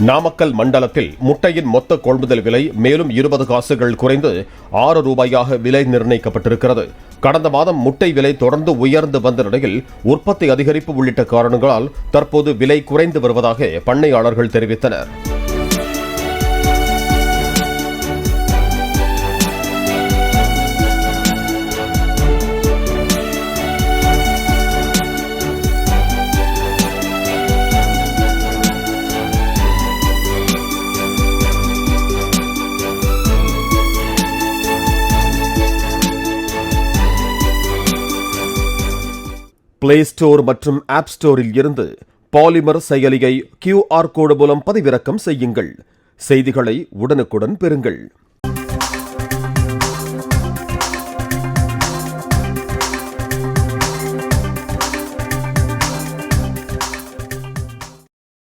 நாமக்கல் மண்டலத்தில் முட்டையின் மொத்த கொள்முதல் விலை மேலும் 20 காசுகள் குறைந்து 6 ரூபாயாக விலை நிர்ணயிக்கப்பட்டிருக்கிறது. கடந்த மாதம் முட்டை விலை தொடர்ந்து உயர்ந்து வந்த நிலையில் உற்பத்தி அதிகரிப்பு உள்ளிட்ட காரணங்களால் தற்போது விலை குறைந்து வருவதாக பண்ணையாளர்கள் தெரிவித்தனர். பிளே ஸ்டோர் மற்றும் ஆப் ஸ்டோரில் இருந்து பாலிமர் செயலியை QR கோடு மூலம் பதிவிறக்கம் செய்யுங்கள். செய்திகளை உடனுக்குடன் பெறுங்கள்.